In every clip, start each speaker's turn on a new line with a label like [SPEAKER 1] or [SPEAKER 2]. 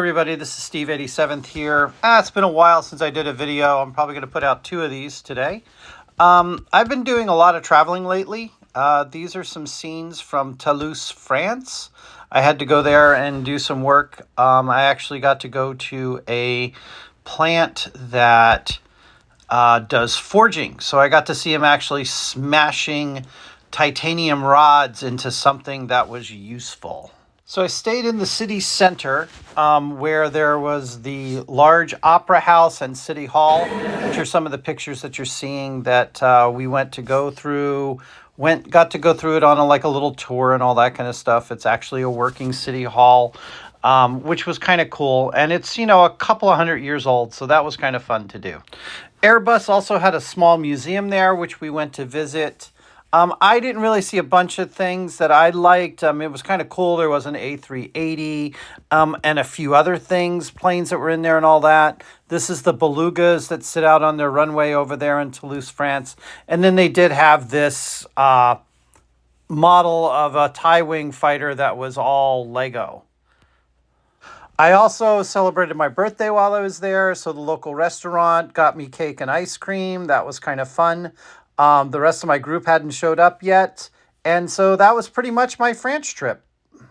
[SPEAKER 1] everybody, this is Steve 87th here. It's been a while since I did a video. I'm probably going to put out 2 of these today. I've been doing a lot of traveling lately. These are some scenes from Toulouse, France. I had to go there and do some work. I actually got to go to a plant that does forging. So I got to see him actually smashing titanium rods into something that was useful. So I stayed in the city center where there was the large opera house and city hall, which are some of the pictures that you're seeing that we went to go through. Got to go through it on a little tour and all that kind of stuff. It's actually a working city hall, which was kind of cool. And it's, a couple of 100 years old, so that was kind of fun to do. Airbus also had a small museum there, which we went to visit. I didn't really see a bunch of things that I liked. It was kind of cool. There was an A380 and a few other things, planes that were in there and all that. This is the belugas that sit out on their runway over there in Toulouse, France. And then they did have this model of a tie-wing fighter that was all Lego. I also celebrated my birthday while I was there. So the local restaurant got me cake and ice cream. That was kind of fun. The rest of my group hadn't showed up yet, and so that was pretty much my France trip. I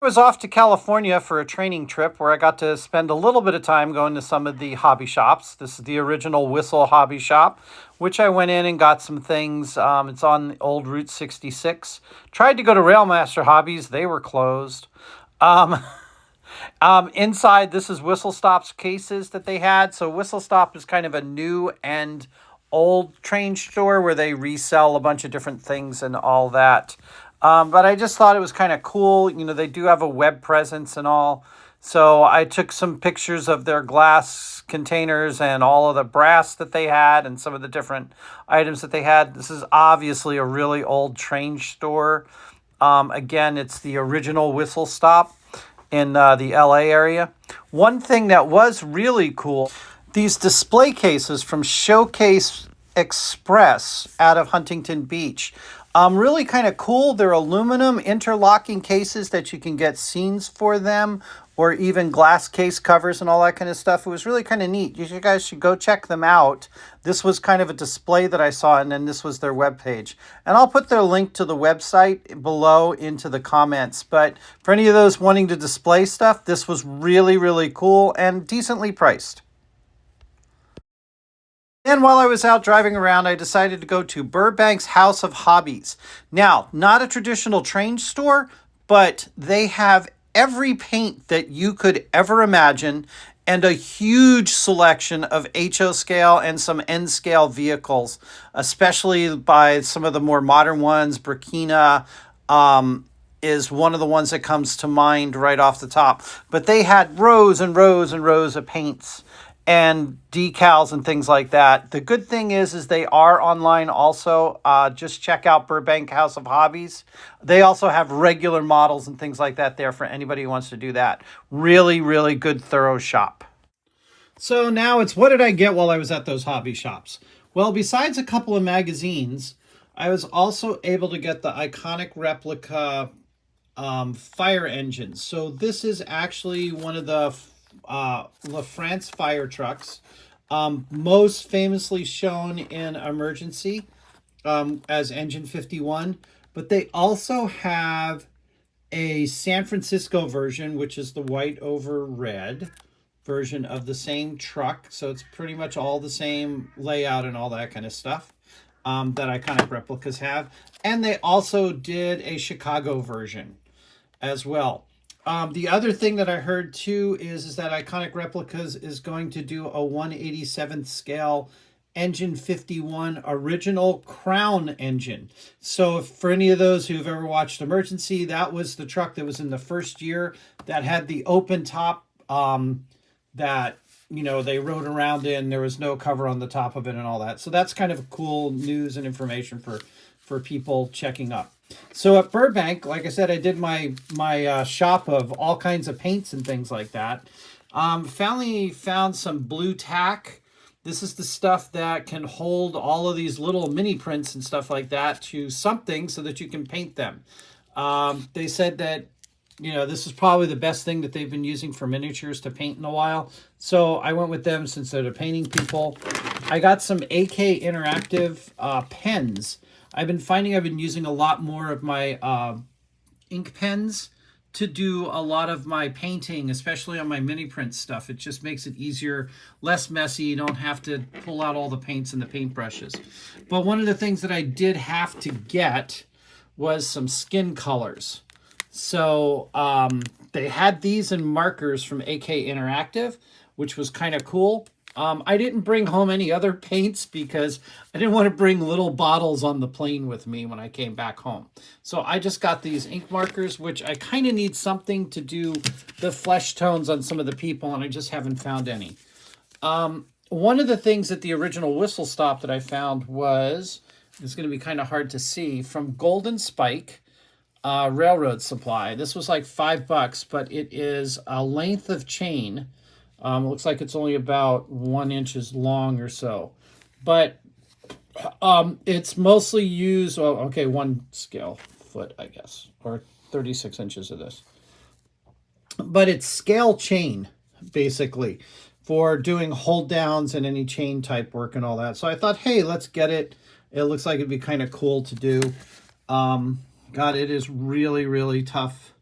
[SPEAKER 1] was off to California for a training trip where I got to spend a little bit of time going to some of the hobby shops. This is the original Whistle hobby shop, which I went in and got some things. It's on old Route 66. Tried to go to Railmaster Hobbies. They were closed. Inside, this is Whistle Stop's cases that they had. So Whistle Stop is kind of a new and old train store where they resell a bunch of different things and all that. But I just thought it was kind of cool. They do have a web presence and all. So I took some pictures of their glass containers and all of the brass that they had and some of the different items that they had. This is obviously a really old train store. Again, it's the original Whistle Stop in the LA area. One thing that was really cool, these display cases from Showcase Express out of Huntington Beach. Really kind of cool. They're aluminum interlocking cases that you can get scenes for them, or even glass case covers and all that kind of stuff. It was really kind of neat. You guys should go check them out. This was kind of a display that I saw, and then this was their webpage. And I'll put their link to the website below into the comments. But for any of those wanting to display stuff, this was really, really cool and decently priced. And while I was out driving around, I decided to go to Burbank's House of Hobbies. Now, not a traditional train store, but they have every paint that you could ever imagine and a huge selection of HO scale and some N scale vehicles, especially by some of the more modern ones. Burkina is one of the ones that comes to mind right off the top. But they had rows and rows and rows of paints and decals and things like that. The good thing is they are online also. Just check out Burbank House of Hobbies. They also have regular models and things like that there for anybody who wants to do that. Really, really good, thorough shop. So now it's what did I get while I was at those hobby shops? Well, besides a couple of magazines, I was also able to get the iconic replica fire engines. So this is actually one of the La France fire trucks, most famously shown in Emergency as Engine 51, but they also have a San Francisco version, which is the white over red version of the same truck. So it's pretty much all the same layout and all that kind of stuff that iconic replicas have. And they also did a Chicago version as well. The other thing that I heard too is that Iconic Replicas is going to do a 1/87th scale Engine 51 original Crown engine. So for any of those who've ever watched Emergency, that was the truck that was in the first year that had the open top that, they rode around in. There was no cover on the top of it and all that. So that's kind of cool news and information for people checking up. So at Burbank, like I said, I did my shop of all kinds of paints and things like that. Finally found some blue tack. This is the stuff that can hold all of these little mini prints and stuff like that to something so that you can paint them. They said that you know, this is probably the best thing that they've been using for miniatures to paint in a while. So I went with them since they're the painting people. I got some AK Interactive pens. I've been finding I've been using a lot more of my ink pens to do a lot of my painting, especially on my mini print stuff. It just makes it easier, less messy. You don't have to pull out all the paints and the paintbrushes. But one of the things that I did have to get was some skin colors. So they had these in markers from AK Interactive, which was kind of cool. I didn't bring home any other paints because I didn't want to bring little bottles on the plane with me when I came back home. So I just got these ink markers, which I kind of need something to do the flesh tones on some of the people, and I just haven't found any. One of the things at the original whistle stop that I found was, it's going to be kind of hard to see, from Golden Spike Railroad Supply. This was like $5, but it is a length of chain. It looks like it's only about 1 inch long or so, but it's mostly used, well, okay, 1 scale foot, I guess, or 36 inches of this. But it's scale chain, basically, for doing hold downs and any chain type work and all that. So I thought, hey, let's get it. It looks like it'd be kind of cool to do. God, it is really, really tough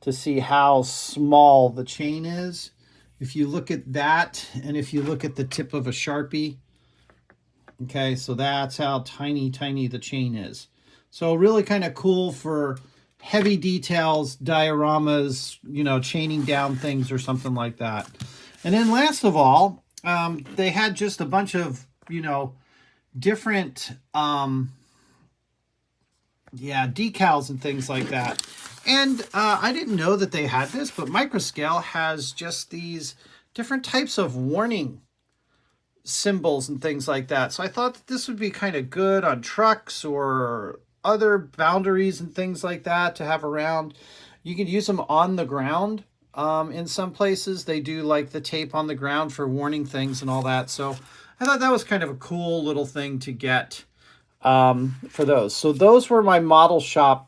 [SPEAKER 1] to see how small the chain is. If you look at that, and if you look at the tip of a Sharpie, okay, so that's how tiny, tiny the chain is. So really kind of cool for heavy details, dioramas, you know, chaining down things or something like that. And then last of all, they had just a bunch of, you know, different, decals and things like that. And I didn't know that they had this, but Microscale has just these different types of warning symbols and things like that. So I thought that this would be kind of good on trucks or other boundaries and things like that to have around. You could use them on the ground. In some places, they do like the tape on the ground for warning things and all that. So I thought that was kind of a cool little thing to get for those. So those were my model shop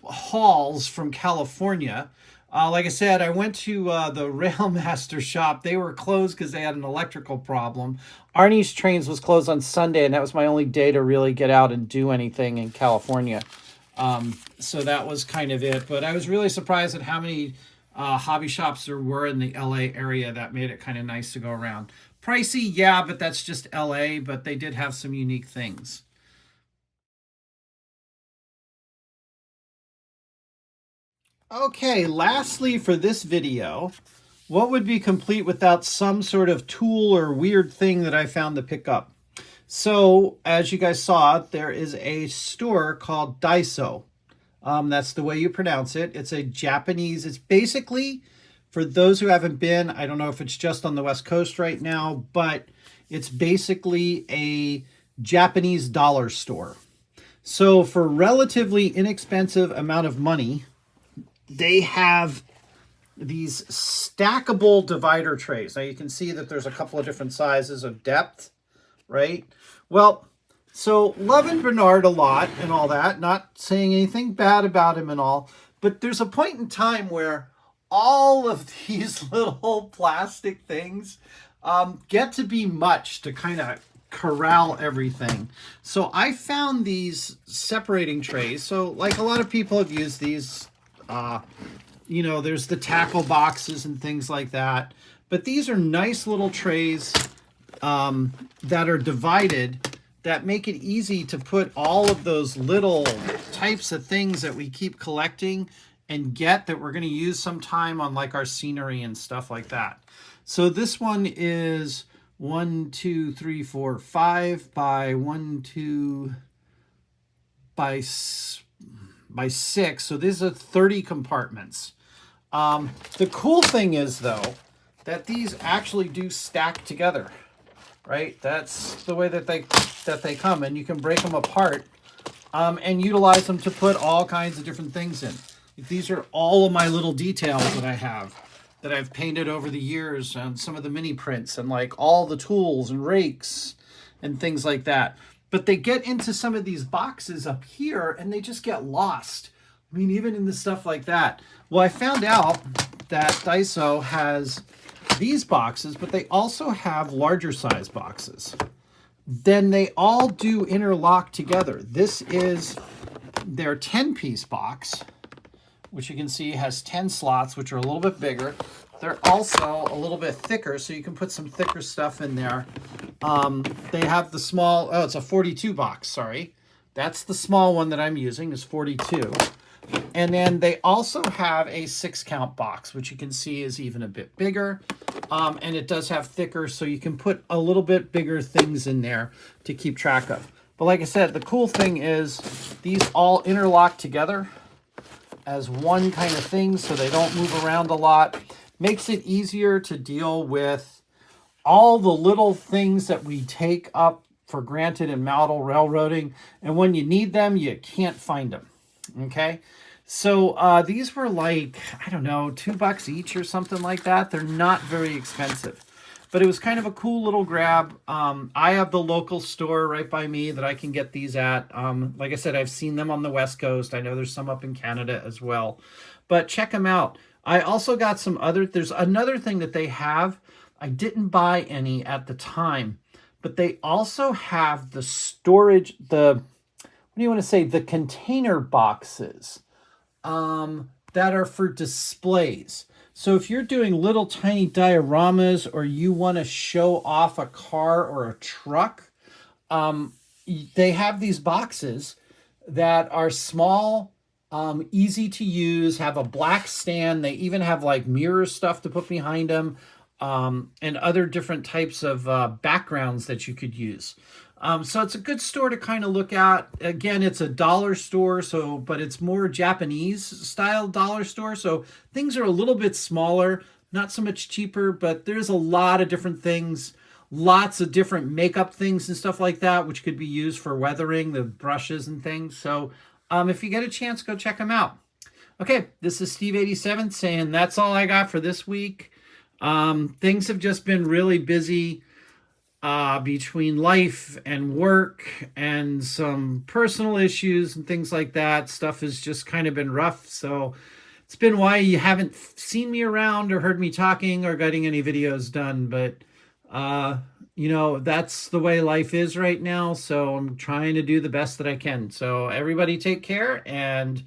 [SPEAKER 1] hauls from California. Like I said, I went to the Railmaster shop. They were closed because they had an electrical problem. Arnie's Trains was closed on Sunday, and that was my only day to really get out and do anything in California. So that was kind of it. But I was really surprised at how many hobby shops there were in the LA area. That made it kind of nice to go around. Pricey, yeah, but that's just LA, but they did have some unique things. Okay, lastly for this video, what would be complete without some sort of tool or weird thing that I found to pick up? So, as you guys saw, there is a store called Daiso. That's the way you pronounce it. It's a Japanese, it's basically, for those who haven't been, I don't know if it's just on the West Coast right now, but it's basically a Japanese dollar store. So for relatively inexpensive amount of money, they have these stackable divider trays. Now you can see that there's a couple of different sizes of depth, right? Well, so loving Bernard a lot and all that, not saying anything bad about him and all, but there's a point in time where all of these little plastic things get to be much to kind of corral everything. So I found these separating trays. So like a lot of people have used these, you know, there's the tackle boxes and things like that. But these are nice little trays that are divided that make it easy to put all of those little types of things that we keep collecting and get that we're going to use sometime on like our scenery and stuff like that. So this one is 1, 2, 3, 4, 5 by 1, 2 by 6. So these are 30 compartments. The cool thing is though, that these actually do stack together, right? That's the way that they come, and you can break them apart and utilize them to put all kinds of different things in. These are all of my little details that I have that I've painted over the years on some of the mini prints and like all the tools and rakes and things like that. But they get into some of these boxes up here and they just get lost. I mean, even in the stuff like that. Well, I found out that Daiso has these boxes, but they also have larger size boxes. Then they all do interlock together. This is their 10-piece box, which you can see has 10 slots, which are a little bit bigger. They're also a little bit thicker, so you can put some thicker stuff in there. They have the small, oh, it's a 42 box, sorry. That's the small one that I'm using, is 42. And then they also have a 6-count box, which you can see is even a bit bigger. And it does have thicker, so you can put a little bit bigger things in there to keep track of. But like I said, the cool thing is these all interlock together as one kind of thing, so they don't move around a lot. Makes it easier to deal with all the little things that we take up for granted in model railroading. And when you need them, you can't find them. Okay, so these were like, I don't know, $2 each or something like that. They're not very expensive, but it was kind of a cool little grab. I have the local store right by me that I can get these at. Like I said, I've seen them on the West Coast. I know there's some up in Canada as well, but check them out. I also got some other, there's another thing that they have. I didn't buy any at the time, but they also have the storage, the, what do you want to say, the container boxes that are for displays. So if you're doing little tiny dioramas, or you want to show off a car or a truck, they have these boxes that are small, easy to use, have a black stand. They even have like mirror stuff to put behind them, and other different types of backgrounds that you could use. So it's a good store to kind of look at. Again, it's a dollar store, so, but it's more Japanese style dollar store. So things are a little bit smaller, not so much cheaper, but there's a lot of different things, lots of different makeup things and stuff like that, which could be used for weathering, the brushes and things. So if you get a chance, go check them out. Okay, this is Steve87 saying that's all I got for this week. Things have just been really busy between life and work and some personal issues and things like that. Stuff has just kind of been rough. So it's been why you haven't seen me around or heard me talking or getting any videos done. But, you know, that's the way life is right now. So I'm trying to do the best that I can. So everybody take care. And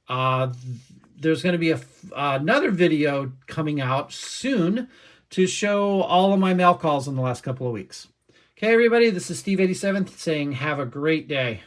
[SPEAKER 1] there's going to be another video coming out soon to show all of my mail calls in the last couple of weeks. Okay, everybody, this is Steve87 saying have a great day.